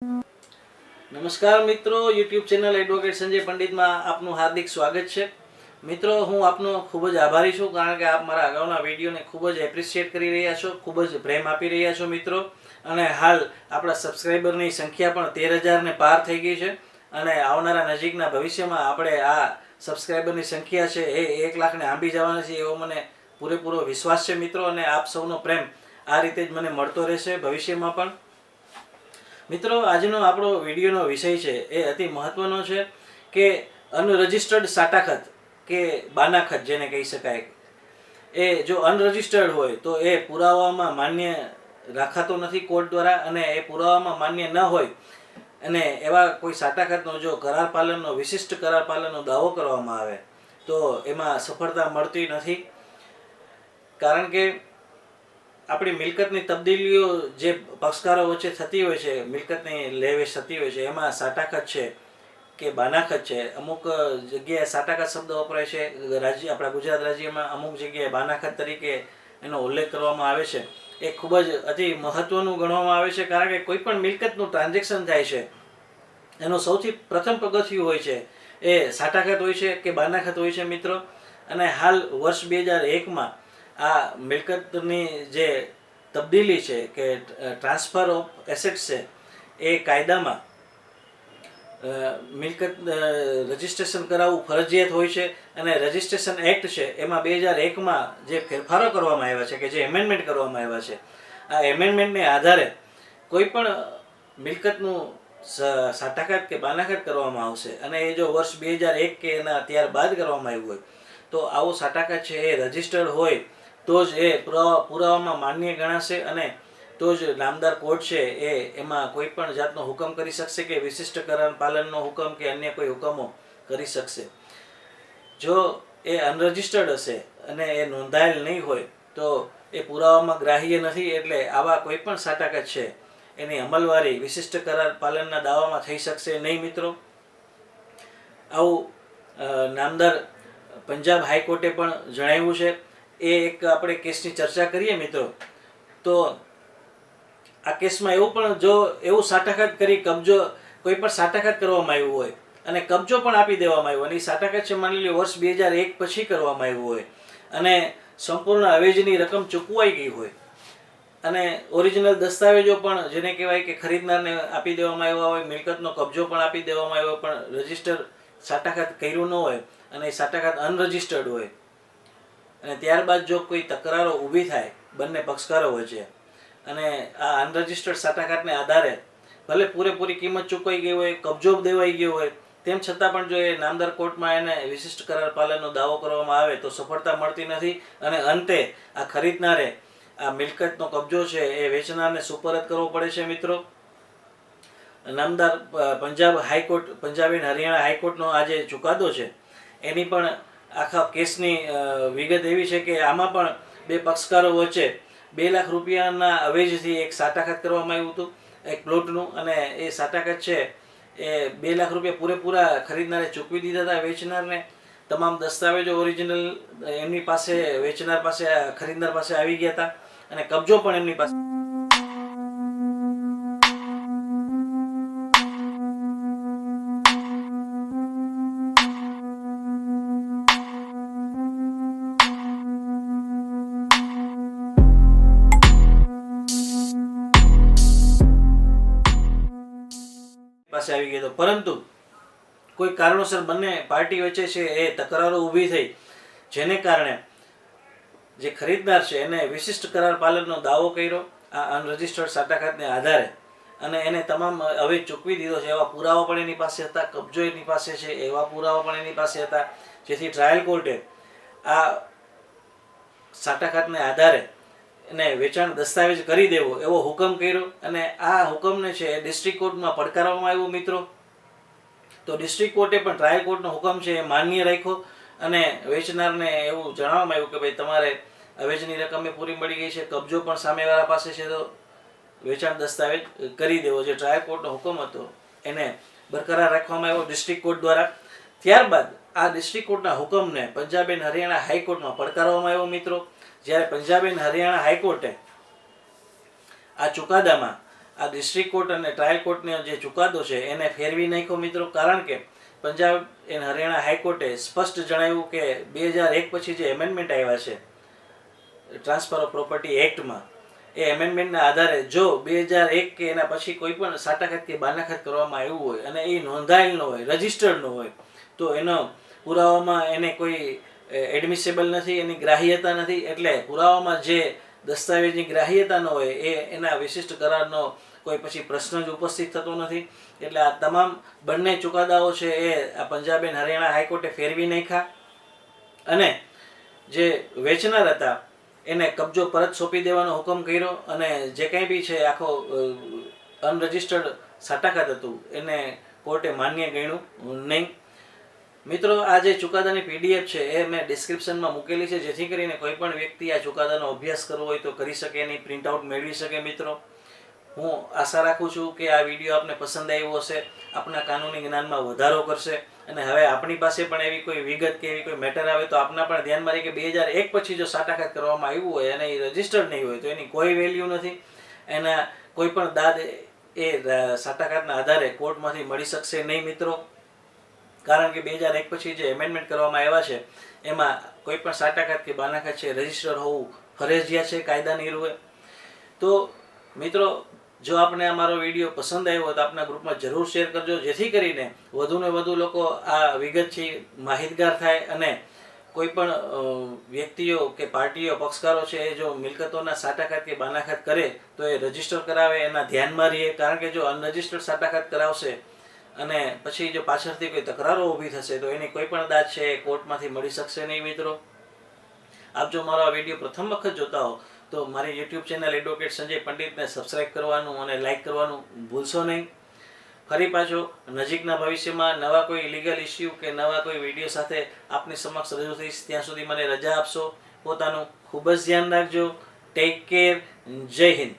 નમસ્કાર મિત્રો, YouTube channel advocate Sanjay પંડિતમાં આપનું હાર્દિક સ્વાગત છે. મિત્રો, હું આપનો ખૂબ જ આભારી છું, કારણ કે આપ મારા અગાઉના વિડીયોને ખૂબ જ એપ્રિશિએટ કરી રહ્યા છો, ખૂબ જ પ્રેમ આપી રહ્યા છો મિત્રો. અને હાલ આપણા સબસ્ક્રાઈબરની સંખ્યા પણ 13,000ને પાર થઈ ગઈ છે. અને આવનારા નજીકના ભવિષ્યમાં આપણે આ સબસ્ક્રાઈબરની સંખ્યા છે એ 1 લાખને આંબી જવાના છે એવો મને પૂરેપૂરો વિશ્વાસ છે મિત્રો. અને આપ સૌનો પ્રેમ આ રીતે જ મને મળતો રહેશે ભવિષ્યમાં પણ. મિત્રો, આજનો આપણો વિડીયોનો વિષય છે એ અતિ મહત્વનો છે કે અનરજિસ્ટર્ડ સાટાખત કે બાનાખત જેને કહી શકાય, એ જો અનરજિસ્ટર્ડ હોય તો એ પુરાવામાં માન્ય રાખાતો નથી કોર્ટ દ્વારા. અને એ પુરાવામાં માન્ય ન હોય અને એવા કોઈ સાટાખતનો જો કરાર પાલનનો વિશિષ્ટ કરાર પાલનનો દાવો કરવામાં આવે તો એમાં સફળતા મળતી નથી. કારણ કે આપણી મિલકતની તબદીલીઓ જે પક્ષકારો વચ્ચે થતી હોય છે, મિલકતની લેવેચ થતી હોય છે, એમાં સાટાખત છે કે બાનાખત છે. અમુક જગ્યાએ સાટાખત શબ્દ વપરાય છે, આપણા ગુજરાત રાજ્યમાં અમુક જગ્યાએ બાનાખત તરીકે એનો ઉલ્લેખ કરવામાં આવે છે. એ ખૂબ જ અતિ મહત્વનું ગણવામાં આવે છે, કારણ કે કોઈ પણ મિલકતનું ટ્રાન્ઝેક્શન થાય છે એનું સૌથી પ્રથમ પગથિયું હોય છે એ સાટાખત હોય છે કે બાનાખત હોય છે મિત્રો. અને હાલ વર્ષ 2001માં આ મિલકતની જે તબદીલી છે કે ટ્રાન્સફર ઓફ એસેટ્સ છે એ કાયદામાં મિલકત રજિસ્ટ્રેશન કરાવવું ફરજિયાત હોય છે. અને રજિસ્ટ્રેશન એક્ટ છે એમાં 2001માં જે ફેરફારો કરવામાં આવ્યા છે, કે જે એમેન્ડમેન્ટ કરવામાં આવ્યા છે, આ એમેન્ડમેન્ટને આધારે કોઈ પણ મિલકતનું સાટાખત કે બાનાખત કરવામાં આવશે અને એ જો વર્ષ 2001 કે એના ત્યારબાદ કરવામાં આવ્યું હોય તો આવો સાટાખત છે એ રજિસ્ટર્ડ હોય તો જ એ પુરાવામાં માન્ય ગણાશે. અને તો જ નામદાર કોર્ટ છે એ એમાં કોઈ પણ જાતનો હુકમ કરી શકશે કે વિશિષ્ટ કરાર પાલનનો હુકમ કે અન્ય કોઈ હુકમો કરી શકશે. જો એ અનરજિસ્ટર્ડ હશે અને એ નોંધાયેલ નહીં હોય તો એ પુરાવામાં ગ્રાહ્ય નથી. એટલે આવા કોઈ પણ સાટાખત છે એની અમલવારી વિશિષ્ટ કરાર પાલનના દાવામાં થઈ શકશે નહીં મિત્રો. આવું નામદાર પંજાબ હાઈકોર્ટે પણ જણાવ્યું છે. એ એક આપણે કેસની ચર્ચા કરીએ મિત્રો, તો આ કેસમાં એવું પણ જો એવું સાટાખત કરી કબજો કોઈ પણ સાટાખત કરવામાં આવ્યું હોય અને કબજો પણ આપી દેવામાં આવ્યો, અને એ સાટાખત છે માની લો વર્ષ 2001 પછી કરવામાં આવ્યું હોય અને સંપૂર્ણ અવેજીની રકમ ચૂકવાઈ ગઈ હોય અને ઓરિજિનલ દસ્તાવેજો પણ જેને કહેવાય કે ખરીદનારને આપી દેવામાં આવ્યા હોય, મિલકતનો કબજો પણ આપી દેવામાં આવ્યો, પણ રજિસ્ટર સાટાખત કર્યું ન હોય અને એ સાટાખત અનરજિસ્ટર્ડ હોય અને ત્યારબાદ જો કોઈ તકરારો ઊભી થાય બંને પક્ષકારો વચ્ચે અને આ અનરજિસ્ટર્ડ સાટાખતને આધારે ભલે પૂરેપૂરી કિંમત ચૂકવાઈ ગઈ હોય, કબજો દેવાઈ ગયો હોય, તેમ છતાં પણ જો એ નામદાર કોર્ટમાં એને વિશિષ્ટ કરાર પાલનનો દાવો કરવામાં આવે તો સફળતા મળતી નથી. અને અંતે આ ખરીદનારે આ મિલકતનો કબજો છે એ વેચનારને સુપરત કરવો પડે છે મિત્રો. નામદાર પંજાબ હાઈકોર્ટ, પંજાબ એન્ડ હરિયાણા હાઈકોર્ટનો આ જે ચુકાદો છે એની પણ આખા કેસની વિગત એવી છે કે આમાં પણ બે પક્ષકારો વચ્ચે 2 લાખ રૂપિયાના અવેજથી એક સાટાખત કરવામાં આવ્યું હતું એક પ્લોટનું. અને એ સાટાખત છે એ 2 લાખ રૂપિયા પૂરેપૂરા ખરીદનારે ચૂકવી દીધા હતા વેચનારને. તમામ દસ્તાવેજો ઓરિજિનલ એમની પાસે, વેચનાર પાસે, ખરીદનાર પાસે આવી ગયા હતા અને કબજો પણ એમની પાસે આવી ગયો. પરંતુ કોઈ કારણોસર બંને પાર્ટી વચ્ચે છે એ તકરારો ઊભી થઈ, જેને કારણે જે ખરીદનાર છે એને વિશિષ્ટ કરાર પાલનનો દાવો કર્યો આ અનરજિસ્ટર્ડ સાટાખતને આધારે અને એને તમામ હવે ચૂકવી દીધો છે. એવા પુરાવા પણ એની પાસે હતા, કબજો એની પાસે છે એવા પુરાવા પણ એની પાસે હતા, જેથી ટ્રાયલ કોર્ટે આ સાટાખતને આધારે એને વેચાણ દસ્તાવેજ કરી દેવો એવો હુકમ કર્યો. અને આ હુકમને છે એ ડિસ્ટ્રિક્ટ કોર્ટમાં પડકારવામાં આવ્યો મિત્રો. તો ડિસ્ટ્રિક્ટ કોર્ટે પણ ટ્રાયલ કોર્ટનો હુકમ છે એ માન્ય રાખ્યો અને વેચનારને એવું જણાવવામાં આવ્યું કે ભાઈ તમારે અવેજની રકમ પૂરી મળી ગઈ છે, કબજો પણ સામેવાળા પાસે છે, તો વેચાણ દસ્તાવેજ કરી દેવો. જે ટ્રાયલ કોર્ટનો હુકમ હતો એને બરકરાર રાખવામાં આવ્યો ડિસ્ટ્રિક્ટ કોર્ટ દ્વારા. ત્યારબાદ આ ડિસ્ટ્રિક્ટ કોર્ટના હુકમને પંજાબ એન્ડ હરિયાણા હાઈકોર્ટમાં પડકારવામાં આવ્યો મિત્રો. જ્યારે પંજાબ એન્ડ હરિયાણા હાઈકોર્ટે આ ચુકાદામાં આ ડિસ્ટ્રિક્ટ કોર્ટ અને ટ્રાયલ કોર્ટનો જે ચુકાદો છે એને ફેરવી નાખ્યો મિત્રો. કારણ કે પંજાબ એન્ડ હરિયાણા હાઈકોર્ટે સ્પષ્ટ જણાવ્યું કે 2001 પછી જે એમેન્ડમેન્ટ આવ્યા છે ટ્રાન્સફર ઓફ પ્રોપર્ટી એક્ટમાં, એ એમેન્ડમેન્ટના આધારે જો 2001 કે એના પછી કોઈ પણ સાટાઘાત કે બાનાઘાત કરવામાં આવ્યું હોય અને એ નોંધાયેલ ન હોય, રજિસ્ટર્ડ ન હોય, તો એનો પુરાવામાં એને કોઈ એડમિસેબલ નથી, એની ગ્રાહ્યતા નથી. એટલે પુરાવામાં જે દસ્તાવેજની ગ્રાહ્યતા ન હોય એ એના વિશિષ્ટ કરારનો કોઈ પછી પ્રશ્ન જ ઉપસ્થિત થતો નથી. એટલે આ તમામ બંને ચુકાદાઓ છે એ આ પંજાબ એન્ડ હરિયાણા હાઈકોર્ટે ફેરવી નાખ્યા અને જે વેચનાર હતા એને કબજો પરત સોંપી દેવાનો હુકમ કર્યો અને જે કંઈ બી છે આખો અનરજિસ્ટર્ડ સાટાઘાત હતું એને કોર્ટે માન્ય ગણ્યું નહીં. મિત્રો, આ જે ચુકાદાની પીડીએફ છે એ મેં ડિસ્ક્રિપ્શનમાં મૂકેલી છે, જેથી કરીને કોઈ પણ વ્યક્તિ આ ચુકાદાનો અભ્યાસ કરવો હોય તો કરી શકે, એની પ્રિન્ટઆઉટ મેળવી શકે. મિત્રો, હું આશા રાખું છું કે આ વિડીયો આપને પસંદ આવ્યો હશે, આપના કાનૂની જ્ઞાનમાં વધારો કરશે અને હવે આપણી પાસે પણ એવી કોઈ વિગત કે એવી કોઈ મેટર આવે તો આપના પણ ધ્યાનમાં રહે કે 2001 પછી જો સાટાઘાત કરવામાં આવ્યું હોય અને એ રજિસ્ટર્ડ નહીં હોય તો એની કોઈ વેલ્યુ નથી. એના કોઈ પણ દાદ એ સાટાઘાતના આધારે કોર્ટમાંથી મળી શકશે નહીં મિત્રો. કારણ કે 2001 પછી જે એમેન્ડમેન્ટ કરવામાં આવ્યા છે એમાં કોઈ પણ સાટાઘાત કે બાનાઘાત છે રજિસ્ટર હોવું ફરજિયાત છે કાયદાની રૂએ. તો મિત્રો, જો આપને અમારો વિડીયો પસંદ આવ્યો હોય તો આપના ગ્રુપમાં જરૂર શેર કરજો, જેથી કરીને વધુને વધુ લોકો આ વિગતથી માહિતગાર થાય અને કોઈ પણ વ્યક્તિઓ કે પાર્ટીઓ પક્ષકારો છે એ જો મિલકતોના સાટાઘાત કે બાનાઘાત કરે તો એ રજિસ્ટર કરાવે, એના ધ્યાનમાં રહીએ. કારણ કે જો અનરજિસ્ટર્ડ સાટાઘાત કરાવશે અને પછી જો પાછળથી કોઈ તકરારો ઊભી થશે તો એની કોઈ પણ દાદ છે એ કોર્ટમાંથી મળી શકશે નહીં. મિત્રો, આપ જો મારો આ વિડીયો પ્રથમ વખત જોતા હો તો મારી યુટ્યુબ ચેનલ એડવોકેટ સંજય પંડિતને સબસ્ક્રાઈબ કરવાનું અને લાઇક કરવાનું ભૂલશો નહીં. ફરી પાછો નજીકના ભવિષ્યમાં નવા કોઈ લીગલ ઇસ્યુ કે નવા કોઈ વિડીયો સાથે આપની સમક્ષ રજૂ થઈશ. ત્યાં સુધી મને રજા આપશો. પોતાનું ખૂબ જ ધ્યાન રાખજો. Take care. જય હિન્દ.